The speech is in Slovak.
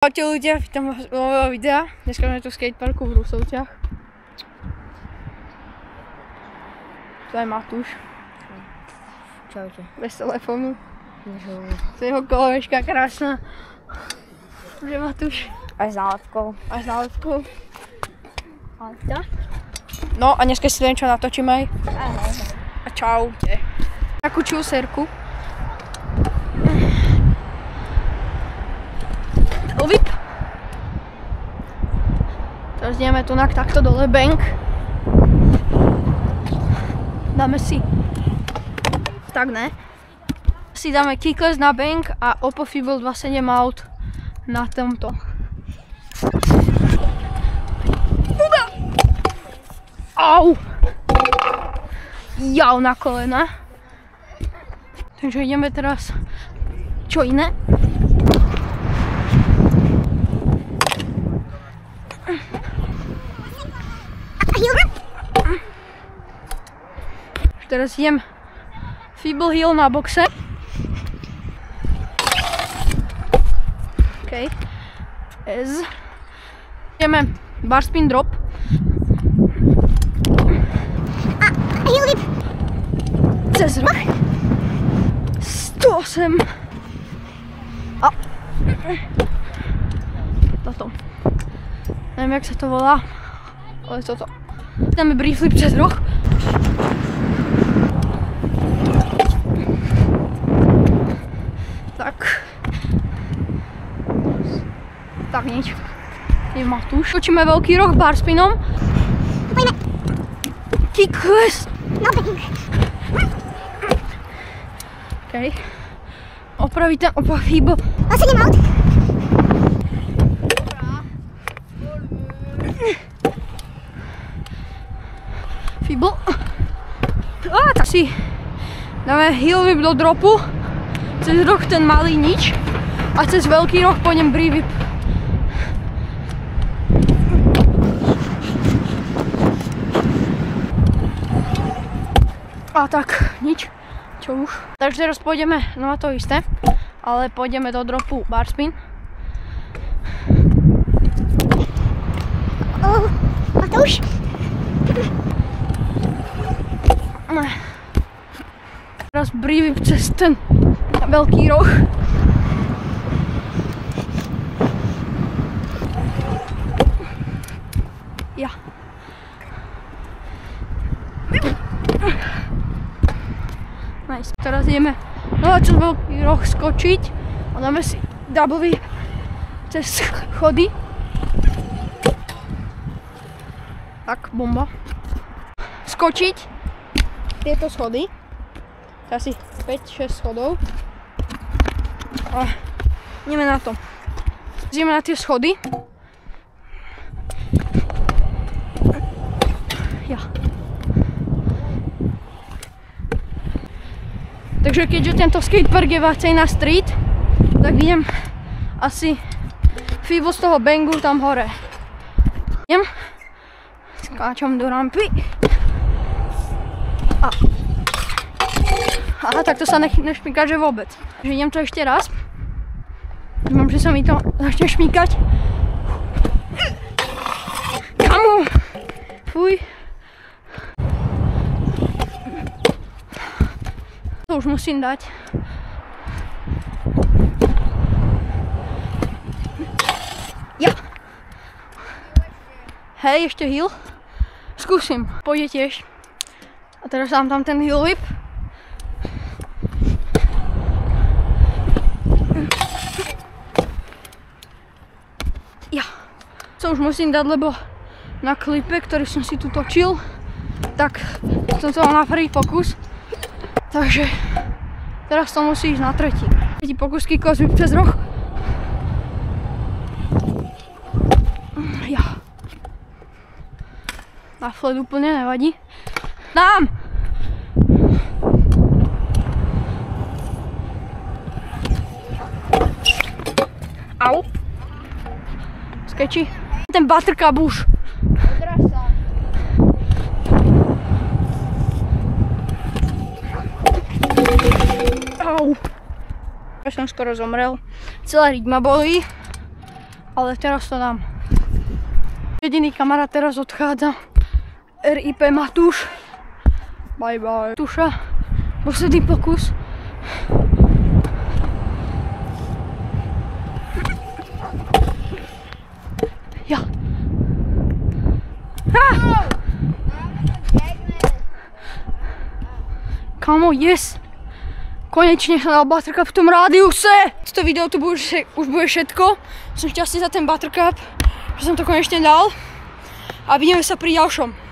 Ahojte ľudia, vítam vás u nového videa. Dneska sme tu v skateparku v Rusovciach. To je Matúš. Čaute. Bez telefónu. To je jeho kolovečka krásna. To je Matúš. Aj s nálepkou. Aj s nálepkou. No a dneska si niečo natočím aj. A čaute. Takú čúserku. Whip. Teraz ideme tu takto dole bank. Dáme si, tak ne. Si dáme kickless na bank a Oppo Fiber 2.7 out na tomto. Au! Jau na kolena. Takže ideme teraz čo iné. Teraz idem Feeble Heel na boxe. OK. S. Ideme bar spin drop. A heel whip. Cez roh. 108. A. Toto. Neviem, jak sa to volá, ale toto. Dáme brief flip cez roh. Tak nič. Je Matúš. Točíme veľký roh bar spinom. Pojďme. Kickless. Na bank. OK. Opraviť ten Oppo Fiber. 2.7 out. Fiber. Tak si dáme heel whip do dropu. Cez roh ten malý nič. A cez veľký roh pôjdem brief whip. A tak, nič. Čo už. Takže teraz pôjdeme na to isté, ale pôjdeme do dropu bar spin. Matúš. Teraz brief whip cez ten veľký roh. Ja. Nice. Teraz ideme cez veľký roh skočiť a dáme si double whip cez schody. Tak, bomba. Skočiť tieto schody. Asi 5-6 schodov. A ideme na to. Ideme na tie schody. Ja. Takže keďže tento skatepark je viacej na street, tak idem asi Fibo z toho bangu tam hore. Idem. Skáčam do rampy. Aha, tak to sa nešmíka, že vôbec. Takže idem to ešte raz. Dúfam, že sa mi to začne šmíkať. Kamu! Fuj. To už musím dať. Ja. Hej, ešte heel. Skúsim. Pôjde tiež. A teraz dám tam ten heel whip. Ja. To už musím dať, lebo na klipe, ktorý som si tu točil, tak som to mal na prvý pokus. Takže teraz to musí ísť na tretí. Tretí pokus kickless whip cez roh. Ja. Na flat úplne nevadí. Dám! Au. Skeči. Ten buttercup už. Odráž sa. Au. Ja som skoro zomrel. Celá riť ma bolí. ale teraz to dám. Jediný kamarát teraz odchádza. RIP Matúš. Bye bye. Tuša. Posledný pokus. Ja. Kamo, yes. Konečne som dal buttercup v tom rádiuse. Toto video tu už bude všetko. Som šťastný za ten buttercup, že som to konečne dal. A vidíme sa pri ďalšom.